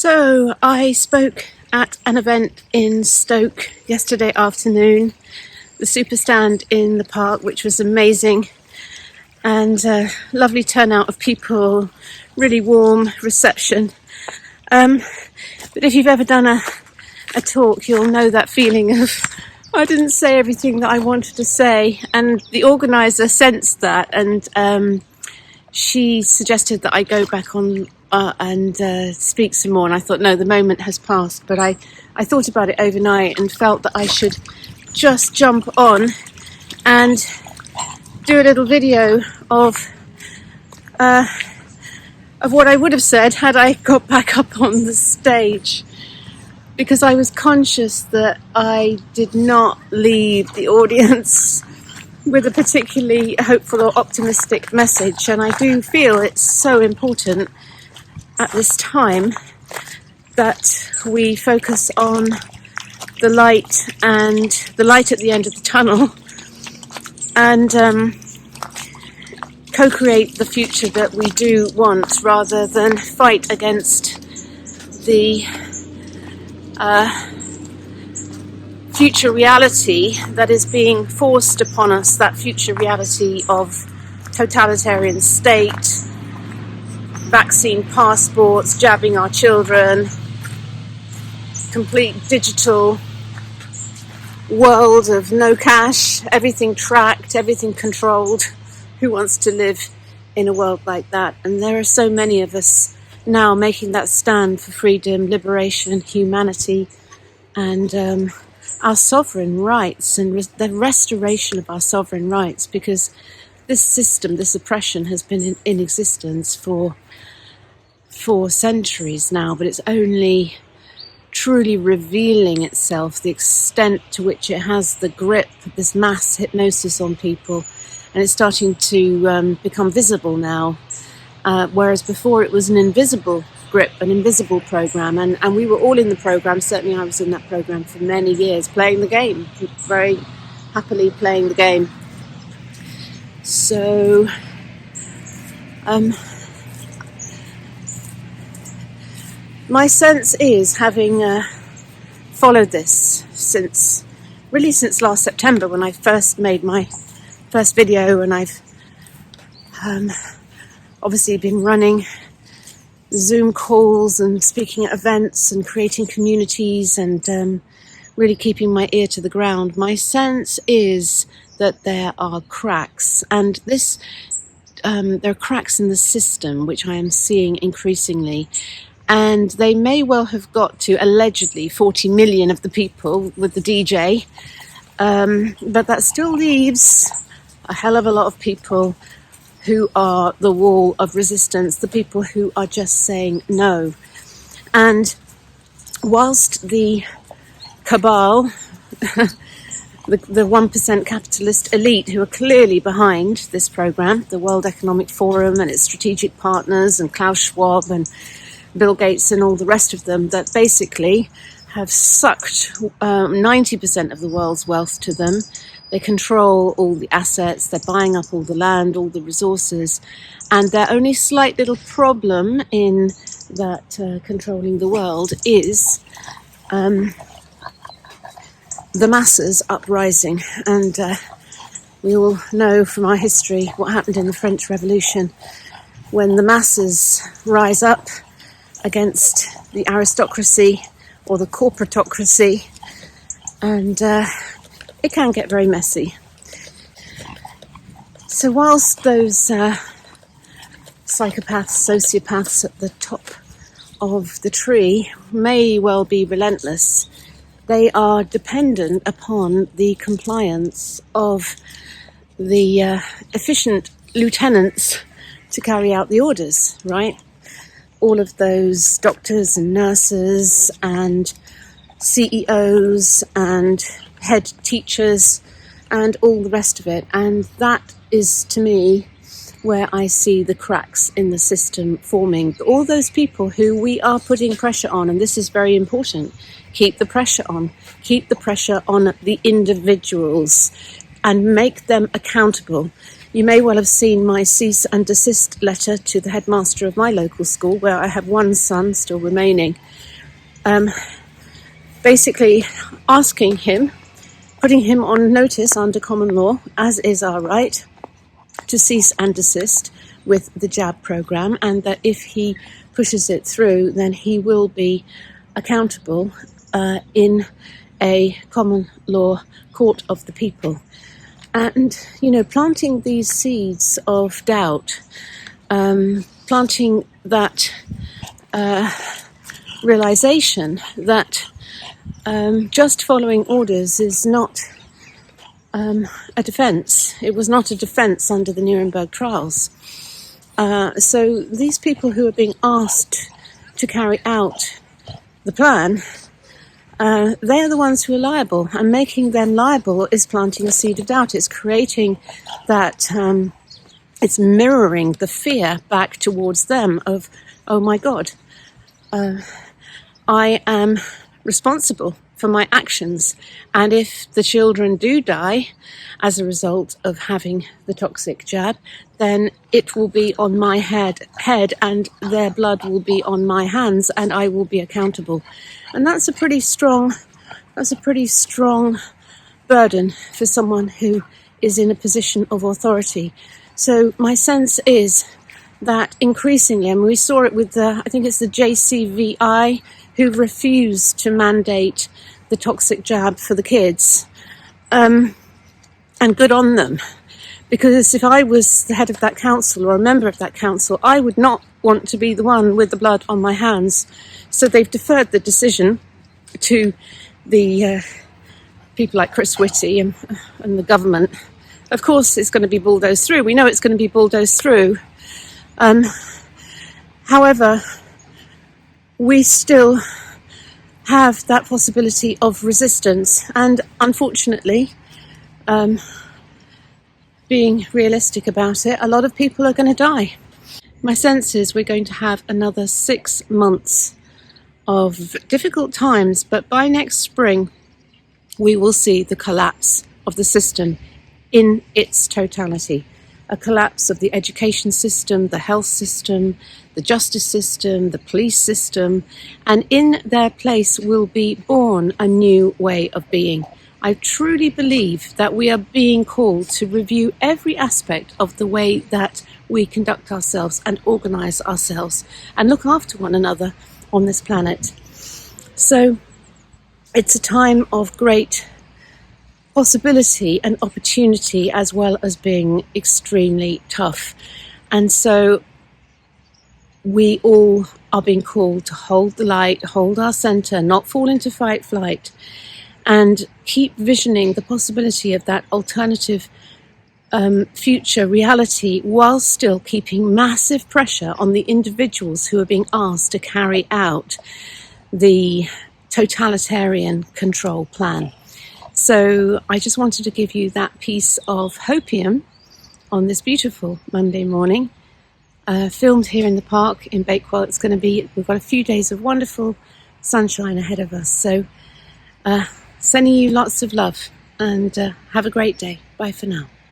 So I spoke at an event in Stoke yesterday afternoon, the super stand in the park, which was amazing, and a lovely turnout of people, really warm reception. But if you've ever done a talk, you'll know that feeling of, I didn't say everything that I wanted to say, and the organiser sensed that, and she suggested that I go back on and speak some more, and I thought, no, the moment has passed. But I thought about it overnight and felt that I should just jump on and do a little video of what I would have said had I got back up on the stage, because I was conscious that I did not leave the audience with a particularly hopeful or optimistic message, and I do feel it's so important at this time that we focus on the light and the light at the end of the tunnel, and co-create the future that we do want, rather than fight against the future reality that is being forced upon us, that future reality of totalitarian state, vaccine passports, jabbing our children, complete digital world of no cash, everything tracked, everything controlled. Who wants to live in a world like that? And there are so many of us now making that stand for freedom, liberation, humanity, and our sovereign rights, and the restoration of our sovereign rights, because this system, this oppression, has been in existence for centuries now, but it's only truly revealing itself, the extent to which it has the grip, this mass hypnosis on people, and it's starting to become visible now, whereas before it was an invisible grip, an invisible program, and we were all in the program. Certainly I was in that program for many years, playing the game, very happily playing the game. So my sense is, having followed this since last September, when I first made my first video, and I've obviously been running Zoom calls and speaking at events and creating communities, and really keeping my ear to the ground. My sense is that there are cracks, and there are cracks in the system, which I am seeing increasingly. And they may well have got to, allegedly, 40 million of the people with the DJ. But that still leaves a hell of a lot of people who are the wall of resistance, the people who are just saying no. And whilst the cabal, the 1% capitalist elite, who are clearly behind this program, the World Economic Forum and its strategic partners, and Klaus Schwab and Bill Gates and all the rest of them, that basically have sucked 90% of the world's wealth to them. They control all the assets, they're buying up all the land, all the resources, and their only slight little problem in that controlling the world is the masses uprising. And we all know from our history what happened in the French Revolution, when the masses rise up against the aristocracy or the corporatocracy, and it can get very messy. So whilst those psychopaths, sociopaths at the top of the tree may well be relentless, they are dependent upon the compliance of the efficient lieutenants to carry out the orders, right? All of those doctors and nurses and CEOs and head teachers and all the rest of it. And that is, to me, where I see the cracks in the system forming. All those people who we are putting pressure on, and this is very important, keep the pressure on. Keep the pressure on the individuals and make them accountable. You may well have seen my cease and desist letter to the headmaster of my local school, where I have one son still remaining, basically asking him, putting him on notice under common law, as is our right, to cease and desist with the jab program, and that if he pushes it through, then he will be accountable in a common law court of the people. And, planting these seeds of doubt, planting that realization that just following orders is not a defense. It was not a defense under the Nuremberg trials. So these people who are being asked to carry out the plan, they are the ones who are liable, and making them liable is planting a seed of doubt. It's creating that, it's mirroring the fear back towards them of, oh my God, I am responsible for my actions, and if the children do die as a result of having the toxic jab, then it will be on my head and their blood will be on my hands, and I will be accountable. And that's a pretty strong burden for someone who is in a position of authority. So my sense is that increasingly, and we saw it with I think it's the JCVI, who refused to mandate the toxic jab for the kids, and good on them, because if I was the head of that council or a member of that council, I would not want to be the one with the blood on my hands. So they've deferred the decision to the people like Chris Whitty and the government. Of course it's going to be bulldozed through. We know it's going to be bulldozed through. However, we still have that possibility of resistance, and unfortunately, being realistic about it, a lot of people are going to die. My sense is we're going to have another 6 months of difficult times, but by next spring we will see the collapse of the system in its totality. A collapse of the education system, the health system, the justice system, the police system, and in their place will be born a new way of being. I truly believe that we are being called to review every aspect of the way that we conduct ourselves and organise ourselves and look after one another on this planet. So it's a time of great possibility and opportunity, as well as being extremely tough. And so we all are being called to hold the light, hold our centre, not fall into fight flight, and keep visioning the possibility of that alternative future reality, while still keeping massive pressure on the individuals who are being asked to carry out the totalitarian control plan. So I just wanted to give you that piece of Hopium on this beautiful Monday morning, filmed here in the park in Bakewell. We've got a few days of wonderful sunshine ahead of us. So sending you lots of love, and have a great day. Bye for now.